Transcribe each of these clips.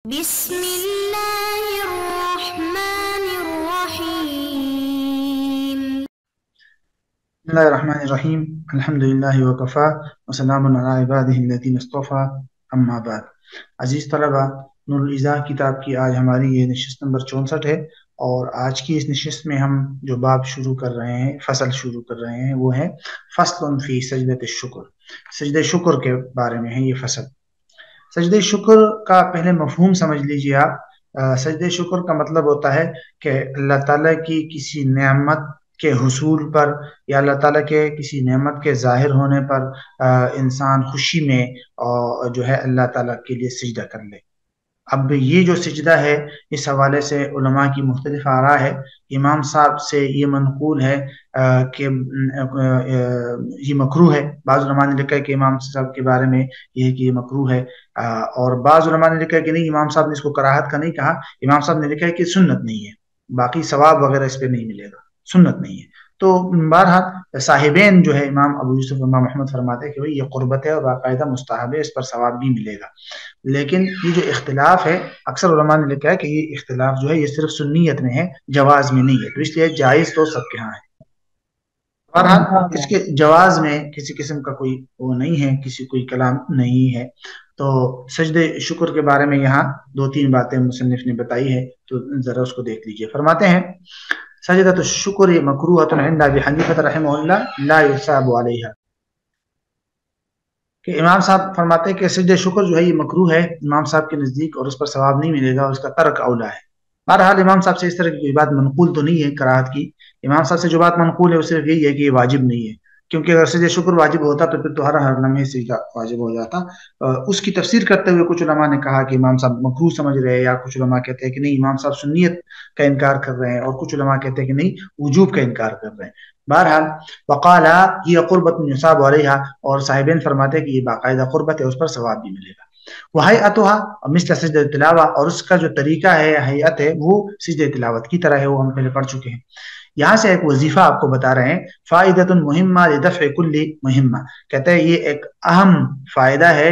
بسم الله الرحمن الرحيم. بسم اللہ الرحمن الرحیم الحمدللہ وکفا وسلام علی عبادہ الذین اصطفیٰ اما بعد. عزیز طلبہ، نور الازاء کتاب کی آج ہماری یہ نشست نمبر 64 ہے، اور آج کی اس نشست میں ہم جو باب شروع کر رہے ہیں، فصل شروع کر رہے ہیں، وہ ہے فصل فی سجدۃ الشکر. سجدہ شکر کے بارے میں ہے یہ فصل. سجدہ شکر کا پہلے مفہوم سمجھ لیجئے آپ. سجدہ شکر کا مطلب ہوتا ہے کہ اللہ تعالیٰ کی کسی نعمت کے حصول پر یا اللہ تعالیٰ کے کسی نعمت کے ظاہر ہونے پر انسان خوشی میں جو ہے اللہ تعالیٰ کے لیے سجدہ کر لے. اب یہ جو سجدہ ہے، اس حوالے سے علماء کی مختلف آراء ہے. امام صاحب سے یہ منقول ہے کہ یہ مکروہ ہے. بعض علماء نے لکھا ہے کہ امام صاحب کے بارے میں یہ ہے کہ یہ مکروہ ہے، اور بعض علماء نے لکھا ہے کہ نہیں، امام صاحب نے اس کو کراہت کا نہیں کہا. امام صاحب نے لکھا ہے کہ سنت نہیں ہے، باقی ثواب وغیرہ اس پہ نہیں ملے گا، سنت نہیں ہے. تو بہرحال صاحبین جو ہے امام ابو یوسف امام محمد فرماتے ہیں کہ یہ قربت ہے اور باقاعدہ مستحب ہے، اس پر ثواب بھی ملے گا. لیکن یہ جو اختلاف ہے، اکثر علماء نے لکھا ہے کہ یہ اختلاف جو ہے یہ صرف سنیت میں ہے، جواز میں نہیں ہے. تو اس لیے جائز تو سب کے ہاں ہے. بہرحال اس کے جواز میں کسی قسم کا کوئی وہ نہیں ہے، کسی کوئی کلام نہیں ہے. تو سجدہ شکر کے بارے میں یہاں 2-3 باتیں مصنف نے بتائی ہے، تو ذرا اس کو دیکھ لیجئے. فرماتے ہیں سجدۃ الشکر مکروہۃ عند ابی حنیفہ رحمہ اللہ لا یثاب علیہا، کہ امام صاحب فرماتے ہیں کہ سجدہ شکر جو ہے یہ مکروہ ہے امام صاحب کے نزدیک، اور اس پر ثواب نہیں ملے گا، اور اس کا ترک اولا ہے. بہرحال امام صاحب سے اس طرح کی کوئی بات منقول تو نہیں ہے کراہت کی. امام صاحب سے جو بات منقول ہے وہ صرف یہی ہے کہ یہ واجب نہیں ہے، کیونکہ اگر سجدہ شکر واجب ہوتا تو پھر تو ہر لمحے سجدہ واجب ہو جاتا. اس کی تفسیر کرتے ہوئے کچھ علماء نے کہا کہ امام صاحب مکروہ سمجھ رہے ہیں، یا کچھ علماء کہتے ہیں کہ نہیں، امام صاحب سنیت کا انکار کر رہے ہیں، اور کچھ علماء کہتے ہیں کہ نہیں، وجوب کا انکار کر رہے ہیں. بہرحال وقالا یہ قربت یصاب علیہا، اور صاحبین فرماتے ہیں کہ یہ باقاعدہ قربت ہے، اس پر ثواب بھی ملے گا. وہیئتھا مثل سجدہ تلاوہ، اور اس کا جو طریقہ ہے، ہیئت ہے، وہ سجدہ تلاوت کی طرح ہے، وہ ہم پہلے پڑھ چکے ہیں. یہاں سے ایک وظیفہ آپ کو بتا رہے ہیں، فائدۃ مہمہ لدفع کل مہمہ، کہتے ہیں یہ ایک اہم فائدہ ہے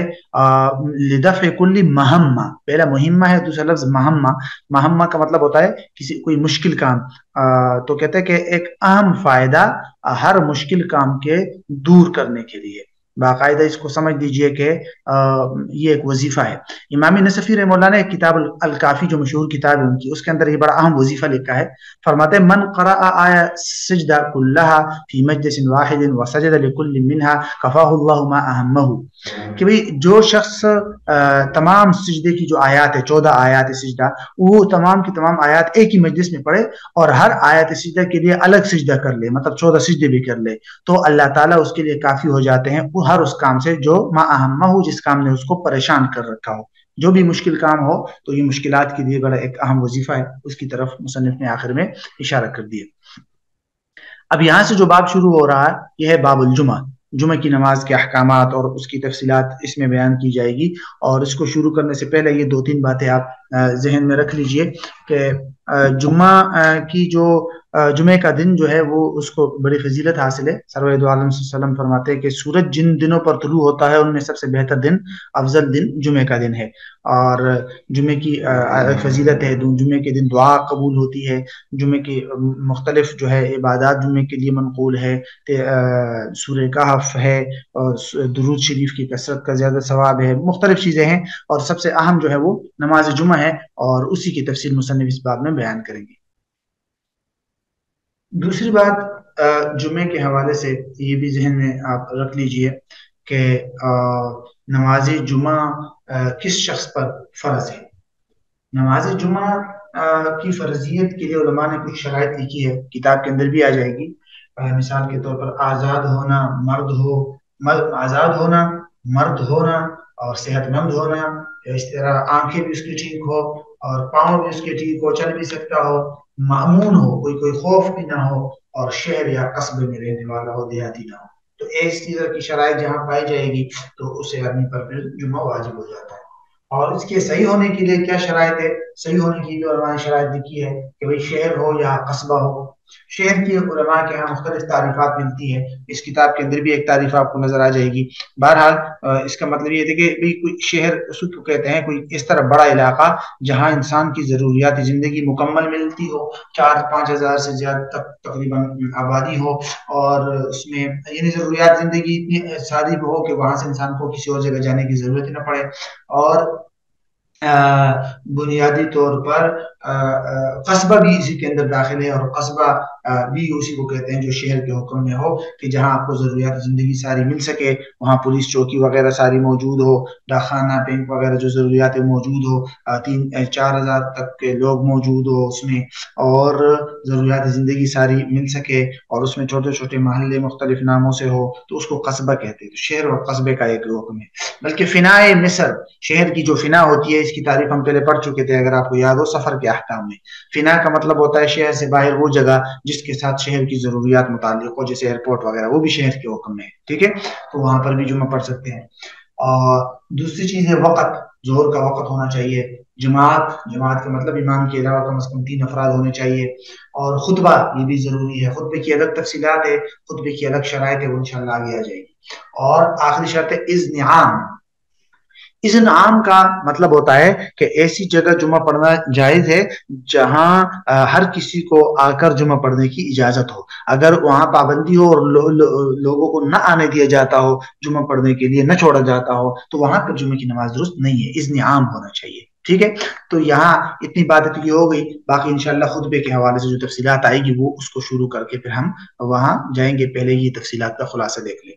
لدفع کل مہمہ. پہلا مہمہ ہے، دوسرا لفظ مہمہ. مہمہ کا مطلب ہوتا ہے کسی کوئی مشکل کام. تو کہتے ہیں کہ ایک اہم فائدہ ہر مشکل کام کے دور کرنے کے لیے. باقاعدہ اس کو سمجھ لیجئے کہ یہ ایک وظیفہ ہے. امام نصفی رحمہ اللہ نے ایک کتاب الکافی جو مشہور کتاب ہے ان کی، اس کے اندر یہ بڑا اہم وظیفہ لکھا ہے. فرماتے ہیں من قرأ آیا سجدہ کلہا فی مجلس واحد وسجد لکل منہا کفاہ اللہ ما اہمہ، کہ بھئی جو شخص تمام سجدے کی جو آیات ہے، 14 آیات سجدہ، وہ تمام کی تمام آیات ایک ہی مجلس میں پڑھے اور ہر آیت سجدہ کے لیے الگ سجدہ کر لے، مطلب 14 سجدے بھی کر لے، تو اللہ تعالیٰ اس کے لیے کافی ہو جاتے ہیں وہ ہر اس کام سے جو ما اہمہ ہو، جس کام نے اس کو پریشان کر رکھا ہو. جو بھی مشکل کام ہو تو یہ مشکلات کے لیے بڑا ایک اہم وظیفہ ہے. اس کی طرف مصنف نے آخر میں اشارہ کر دیا. اب یہاں سے جو باب شروع ہو رہا ہے یہ ہے باب الجمعہ. جمعہ کی نماز کے احکامات اور اس کی تفصیلات اس میں بیان کی جائے گی. اور اس کو شروع کرنے سے پہلے یہ 2-3 باتیں آپ ذہن میں رکھ لیجئے کہ جمعہ کی جو جمعے کا دن جو ہے وہ اس کو بڑی فضیلت حاصل ہے. سرور دو عالم صلی اللہ علیہ وسلم فرماتے ہیں کہ سورج جن دنوں پر طلوع ہوتا ہے ان میں سب سے بہتر دن، افضل دن جمعے کا دن ہے. اور جمعے کی فضیلت ہے، جمعے کے دن دعا قبول ہوتی ہے، جمعے کی مختلف جو ہے عبادات جمعے کے لیے منقول ہے، سورہ کہف ہے، اور درود شریف کی کثرت کا زیادہ ثواب ہے، مختلف چیزیں ہیں. اور سب سے اہم جو ہے وہ نماز جمعہ ہے، اور اسی کی تفصیل مصنف اس باب میں بیان کریں گے. دوسری بات جمعے کے حوالے سے یہ بھی ذہن میں آپ رکھ لیجئے کہ نماز جمعہ کس شخص پر فرض ہے. نماز جمعہ کی فرضیت کے لیے علماء نے کچھ شرائط لکھی ہے، کتاب کے اندر بھی آ جائے گی. مثال کے طور پر آزاد ہونا، مرد ہونا اور صحت مند ہونا، اس طرح آنکھیں بھی اس کی ٹھیک ہو اور پاؤں بھی اس کے ٹھیک ہو، چل بھی سکتا ہو، مأمون ہو، کوئی خوف بھی نہ ہو، اور شہر یا قصبے میں رہنے والا ہو، دیہاتی نہ ہو. تو اس طرح کی شرائط جہاں پائی جائے گی تو اسے آدمی پر پھر جمعہ واجب ہو جاتا ہے. اور اس کے صحیح ہونے کے لیے کیا شرائط ہے؟ صحیح ہونے کی بھی علماء نے شرائط لکھی ہے کہ بھئی شہر ہو یا قصبہ ہو. شہر کی علماء کے یہاں مختلف تعریفات ملتی ہیں، اس کتاب کے اندر بھی ایک تعریف آپ کو نظر آ جائے گی۔ بہرحال اس کا مطلب یہ ہے کہ کوئی شہر اس کو کہتے ہیں کوئی اس طرح بڑا علاقہ جہاں انسان کی ضروریات زندگی مکمل ملتی ہو، 4-5 ہزار سے زیادہ تک تقریباً آبادی ہو، اور اس میں یعنی ضروریات زندگی اتنی ساری ہو کہ وہاں سے انسان کو کسی اور جگہ جانے کی ضرورت نہ پڑے، اور بنیادی طور پر قصبہ بھی اسی کے اندر داخل ہے، اور قصبہ بھی اسی کو کہتے ہیں جو شہر کے حکم میں ہو کہ جہاں آپ کو ضروریات زندگی ساری مل سکے، وہاں پولیس چوکی وغیرہ ساری موجود ہو، ڈاکخانہ، بینک وغیرہ جو ضروریات موجود ہو، 3-4 ہزار تک کے لوگ موجود ہو اس میں، اور ضروریات زندگی ساری مل سکے، اور اس میں چھوٹے چھوٹے محلے مختلف ناموں سے ہو، تو اس کو قصبہ کہتے ہیں۔ تو شہر اور قصبے کا ایک حکم ہے۔ بلکہ فنائے مصر، شہر کی جو فنا ہوتی ہے، اس کی تعریف ہم پہلے پڑھ چکے تھے اگر آپ کو یاد ہو سفر کے احکام میں۔ فنا کا مطلب ہوتا ہے شہر سے باہر وہ جگہ جس کے ساتھ شہر کی ضروریات متعلق ہو، جیسے ایئرپورٹ وغیرہ، وہ بھی شہر کے حکم میں ہے، ٹھیک ہے، تو وہاں پر بھی جمعہ پڑھ سکتے ہیں۔ اور دوسری چیز ہے وقت، ظہر کا وقت ہونا چاہیے۔ جماعت کا مطلب امام کے علاوہ کم از کم 3 افراد ہونے چاہیے۔ اور خطبہ، یہ بھی ضروری ہے، خطبے کی الگ تفصیلات ہے، خطبے کی الگ شرائط ہے، وہ انشاءاللہ آگے آ جائے گی۔ اور آخری شرط ہے اذن عام۔ اذن عام کا مطلب ہوتا ہے کہ ایسی جگہ جمعہ پڑھنا جائز ہے جہاں ہر کسی کو آ کر جمعہ پڑھنے کی اجازت ہو۔ اگر وہاں پابندی ہو اور لوگوں کو نہ آنے دیا جاتا ہو، جمعہ پڑھنے کے لیے نہ چھوڑا جاتا ہو، تو وہاں پر جمعہ کی نماز درست نہیں ہے، اذن عام ہونا چاہیے، ٹھیک ہے۔ تو یہاں اتنی باتیں تو یہ ہو گئی، باقی انشاءاللہ خطبے کے حوالے سے جو تفصیلات آئے گی وہ اس کو شروع کر کے پھر ہم وہاں جائیں گے، پہلے یہ تفصیلات کا خلاصہ دیکھ لیں۔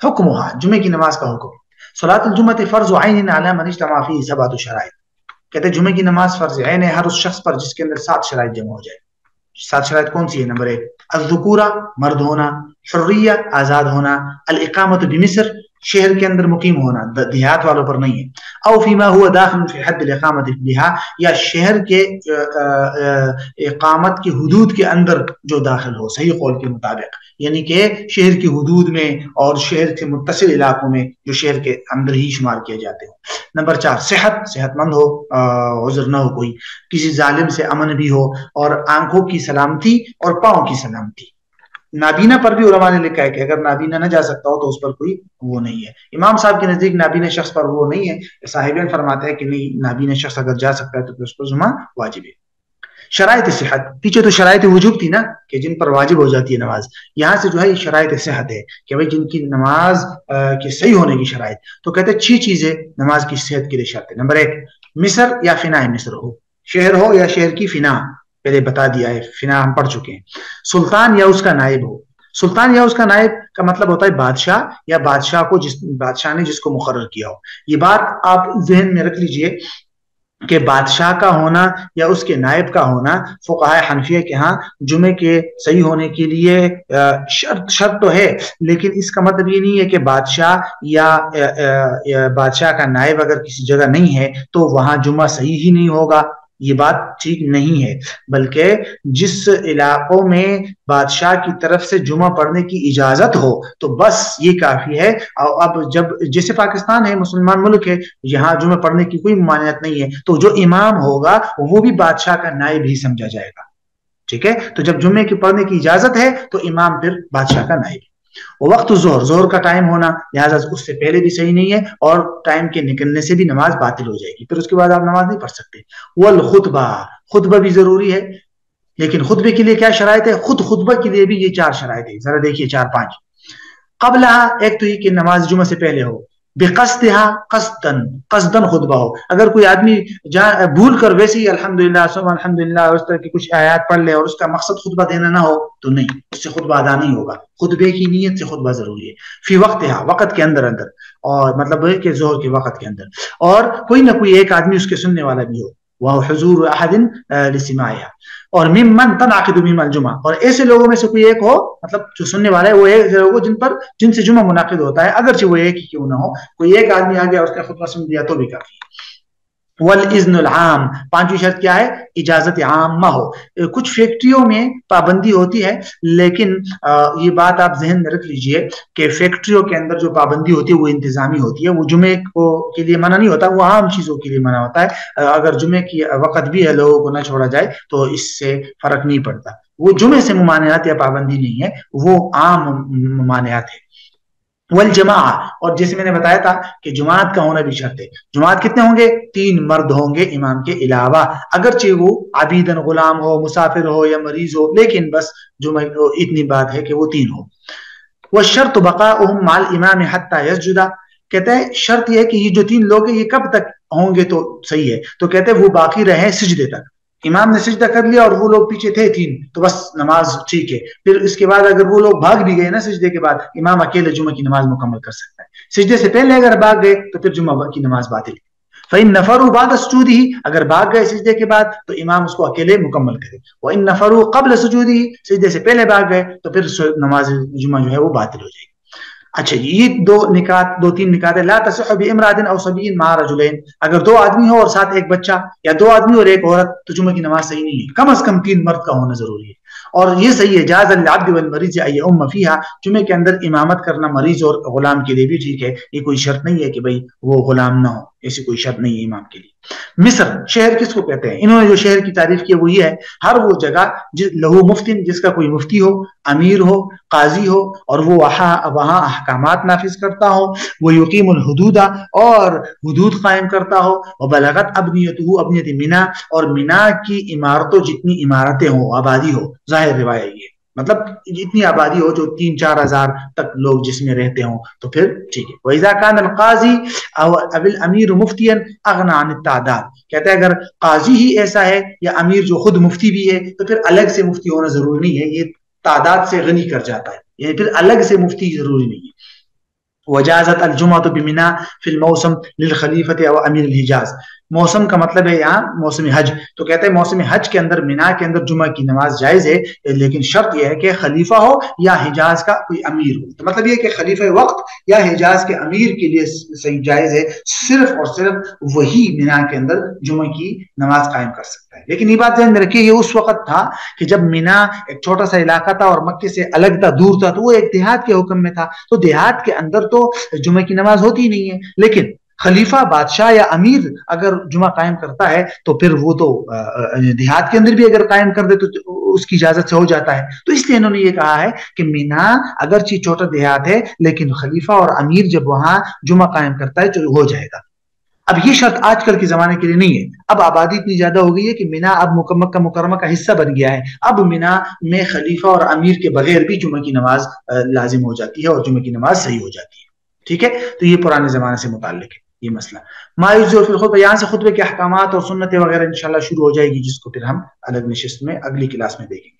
حکمہ، جمعہ کی نماز کا حکم۔ صلاۃ الجمعہ فرض عین علی من اجتمع فیہ 7 شرائط، کہتے ہیں جمعہ کی نماز فرض عین ہے ہر اس شخص پر جس کے اندر 7 شرائط جمع ہو جائے۔ 7 شرائط کون سی ہے؟ نمبر 1 الذکورہ، مرد ہونا، حریہ، آزاد ہونا، الاقامۃ بمصر، شہر کے اندر مقیم ہونا، دیہات والوں پر نہیں ہے، او فیما هو داخل فی حد الاقامۃ بها، یا شہر کے اقامت کی حدود کے اندر جو داخل ہو، صحیح قول کے مطابق، یعنی کہ شہر کی حدود میں اور شہر کے متصل علاقوں میں جو شہر کے اندر ہی شمار کیے جاتے ہوں۔ نمبر 4 صحت مند ہو، عذر نہ ہو کوئی، کسی ظالم سے امن بھی ہو، اور آنکھوں کی سلامتی اور پاؤں کی سلامتی۔ نابینا پر بھی علماء نے لکھا ہے کہ اگر نابینا نہ جا سکتا ہو تو اس پر کوئی وہ نہیں ہے۔ امام صاحب کے نزدیک نابینا شخص پر وہ نہیں ہے، صاحبین فرماتے ہیں کہ نہیں، نابینا شخص اگر جا سکتا ہے تو اس پر جمعہ واجب ہے۔ شرائط صحت، پیچھے تو شرائط وجوب تھی نا کہ جن پر واجب ہو جاتی ہے نماز، یہاں سے جو ہے یہ شرائط صحت ہے کہ بھائی جن کی نماز کی صحیح ہونے کی شرائط، تو کہتے ہیں 6 چیزیں نماز کی صحت کے لیے شرط ہے۔ نمبر 1 مصر یا فنا مصر ہو، شہر ہو یا شہر کی فنا، پہلے بتا دیا ہے، فنا ہم پڑھ چکے ہیں۔ سلطان یا اس کا نائب ہو، سلطان یا اس کا نائب کا مطلب ہوتا ہے بادشاہ یا بادشاہ کو بادشاہ نے جس کو مقرر کیا ہو۔ یہ بات آپ ذہن میں رکھ لیجئے کہ بادشاہ کا ہونا یا اس کے نائب کا ہونا فقہائے حنفیہ کے ہاں جمعے کے صحیح ہونے کے لیے شرط تو ہے، لیکن اس کا مطلب یہ نہیں ہے کہ بادشاہ یا بادشاہ کا نائب اگر کسی جگہ نہیں ہے تو وہاں جمعہ صحیح ہی نہیں ہوگا، یہ بات ٹھیک نہیں ہے، بلکہ جس علاقوں میں بادشاہ کی طرف سے جمعہ پڑھنے کی اجازت ہو تو بس یہ کافی ہے۔ اب جب جیسے پاکستان ہے، مسلمان ملک ہے، یہاں جمعہ پڑھنے کی کوئی ممانعت نہیں ہے، تو جو امام ہوگا وہ بھی بادشاہ کا نائب ہی سمجھا جائے گا، ٹھیک ہے۔ تو جب جمعے کی پڑھنے کی اجازت ہے تو امام پھر بادشاہ کا نائب۔ وقت ظہر کا ٹائم ہونا، لہٰذا اس سے پہلے بھی صحیح نہیں ہے، اور ٹائم کے نکلنے سے بھی نماز باطل ہو جائے گی، پھر اس کے بعد آپ نماز نہیں پڑھ سکتے۔ والخطبہ، خطبہ بھی ضروری ہے، لیکن خطبے کے لیے کیا شرائط ہے؟ خطبہ کے لیے بھی یہ 4 شرائط ہے، ذرا دیکھیے 4-5۔ قبلہ، ایک تو یہ کہ نماز جمعہ سے پہلے ہو، بقصدها، قصدن خطبہ ہو، اگر کوئی آدمی بھول کر ویسے ہی الحمدللہ الحمدللہ اس طرح کی کچھ آیات پڑھ لے اور اس کا مقصد خطبہ دینا نہ ہو تو نہیں، اس سے خطبہ ادا نہیں ہوگا، خطبے کی نیت سے خطبہ ضروری ہے۔ فی وقتها، وقت کے اندر، اور مطلب ہے کہ ظہر کے وقت کے اندر، اور کوئی نہ کوئی ایک آدمی اس کے سننے والا بھی ہو، وحضور احد لسماعها، اور ممن تنعقد بهم الجمعہ، اور ایسے لوگوں میں سے کوئی ایک ہو، مطلب جو سننے والا ہے وہ ایک لوگوں جن سے جمعہ منعقد ہوتا ہے، اگرچہ وہ ایک ہی کیوں نہ ہو، کوئی ایک آدمی آ گیا اس کا خطبہ سن دیا تو بھی کافی ہے۔ والإذن العام، پانچویں شرط کیا ہے؟ اجازت عامہ ہو۔ کچھ فیکٹریوں میں پابندی ہوتی ہے، لیکن یہ بات آپ ذہن میں رکھ لیجئے کہ فیکٹریوں کے اندر جو پابندی ہوتی ہے وہ انتظامی ہوتی ہے، وہ جمعے کے لیے منع نہیں ہوتا، وہ عام چیزوں کے لیے منع ہوتا ہے۔ اگر جمعے کی وقت بھی ہے لوگوں کو نہ چھوڑا جائے تو اس سے فرق نہیں پڑتا، وہ جمعے سے ممانعت یا پابندی نہیں ہے، وہ عام ممانعت ہے۔ والجماع، اور جیسے میں نے بتایا تھا کہ جماعت کا ہونا بھی شرط ہے۔ جماعت کتنے ہوں گے؟ 3 مرد ہوں گے امام کے علاوہ، اگرچہ وہ عبیدن غلام ہو، مسافر ہو یا مریض ہو، لیکن بس جمعہ اتنی بات ہے کہ وہ 3 ہو۔ والشرط بقاؤہم مع الامام حتی یسجد، کہتے ہیں شرط یہ ہے کہ یہ جو 3 لوگ ہیں یہ کب تک ہوں گے تو صحیح ہے، تو کہتے ہیں وہ باقی رہیں سجدے تک۔ امام نے سجدہ کر لیا اور وہ لوگ پیچھے تھے 3، تو بس نماز ٹھیک ہے۔ پھر اس کے بعد اگر وہ لوگ بھاگ بھی گئے نا سجدے کے بعد، امام اکیلے جمعہ کی نماز مکمل کر سکتا ہے۔ سجدے سے پہلے اگر بھاگ گئے تو پھر جمعہ کی نماز باطل ہے۔ فَإِن نَفَرُوا بَعْدَ سُجُودِهِ، اگر بھاگ گئے سجدے کے بعد تو امام اس کو اکیلے مکمل کرے۔ وَإِن نَفَرُوا قَبْلَ سُجُودِهِ، سجدے سے پہلے بھاگ گئے تو پھر نماز جمعہ جو ہے وہ باطل ہو جائے گی۔ اچھا یہ 2-3 نکات ہے۔ لا تصح بامرأة او صبي مع رجلين، اگر 2 آدمی ہو اور ساتھ ایک بچہ، یا 2 آدمی اور ایک عورت، تو جمعہ کی نماز صحیح نہیں ہے، کم از کم 3 مرد کا ہونا ضروری ہے۔ اور یہ صحیح ہے، جاز للعبد والمریض ان یؤم فیہا، جمعے کے اندر امامت کرنا مریض اور غلام کے لیے بھی ٹھیک ہے، یہ کوئی شرط نہیں ہے کہ بھئی وہ غلام نہ ہو، ایسی کوئی شرط نہیں ہے امام کے لیے۔ مصر شہر کس کو کہتے ہیں؟ انہوں نے جو شہر کی تعریف کی وہ یہ ہے، ہر وہ جگہ لہو مفتن، جس کا کوئی مفتی ہو، امیر ہو، قاضی ہو، اور وہ وہاں احکامات نافذ کرتا ہو، وہ یقیم الحدود، اور حدود قائم کرتا ہو، وبلغت ابنیتہ ابنیت منا، اور منا کی عمارتوں جتنی عمارتیں ہوں، آبادی ہو، ظاہر روایت یہ مطلب جتنی آبادی ہو جو 3-4 ہزار تک لوگ جس میں رہتے ہوں تو پھر ٹھیک ہے۔ وَإِذَا كَانَ الْقَاضِي أَوْ الْأَمِيرُ مُفْتِيًا أَغْنَىٰ عَنِ التَّعْدَادِ، کہتا ہے اگر قاضی ہی ایسا ہے یا امیر جو خود مفتی بھی ہے تو پھر الگ سے مفتی ہونا ضروری نہیں ہے، یہ تعداد سے غنی کر جاتا ہے، یہ پھر الگ سے مفتی ضروری نہیں ہے۔ وجازت الجمعۃ بمنا فی الموسم للخلیفۃ او امیر الحجاز، موسم کا مطلب ہے یہاں موسم حج، تو کہتے ہیں موسم حج کے اندر منا کے اندر جمعہ کی نماز جائز ہے، لیکن شرط یہ ہے کہ خلیفہ ہو یا حجاز کا کوئی امیر ہو۔ تو مطلب یہ کہ خلیفہ وقت یا حجاز کے امیر کے لیے صحیح جائز ہے، صرف اور صرف وہی منا کے اندر جمعہ کی نماز قائم کر سکتا ہے۔ لیکن یہ بات ذہن میں رکھیے یہ اس وقت تھا کہ جب منا ایک چھوٹا سا علاقہ تھا اور مکے سے الگ تھا، دور تھا، تو وہ ایک دیہات کے حکم میں تھا، تو دیہات کے اندر تو جمعہ کی نماز ہوتی ہی نہیں ہے، لیکن خلیفہ بادشاہ یا امیر اگر جمعہ قائم کرتا ہے تو پھر وہ تو دیہات کے اندر بھی اگر قائم کر دے تو اس کی اجازت سے ہو جاتا ہے۔ تو اس لیے انہوں نے یہ کہا ہے کہ مینا اگرچہ چھوٹا دیہات ہے لیکن خلیفہ اور امیر جب وہاں جمعہ قائم کرتا ہے تو ہو جائے گا۔ اب یہ شرط آج کل کے زمانے کے لیے نہیں ہے، اب آبادی اتنی زیادہ ہو گئی ہے کہ مینا اب مکہ مکرمہ کا حصہ بن گیا ہے، اب مینا میں خلیفہ اور امیر کے بغیر بھی جمعہ کی نماز لازم ہو جاتی ہے اور جمعہ کی نماز صحیح ہو جاتی ہے۔ ٹھیک ہے، تو یہ پرانے زمانے سے متعلق ہے یہ مسئلہ۔ مایوزی فی الخطبہ، یہاں سے خطبے کے احکامات اور سنتیں وغیرہ انشاءاللہ شروع ہو جائے گی، جس کو پھر ہم الگ نشست میں اگلی کلاس میں دیکھیں گے۔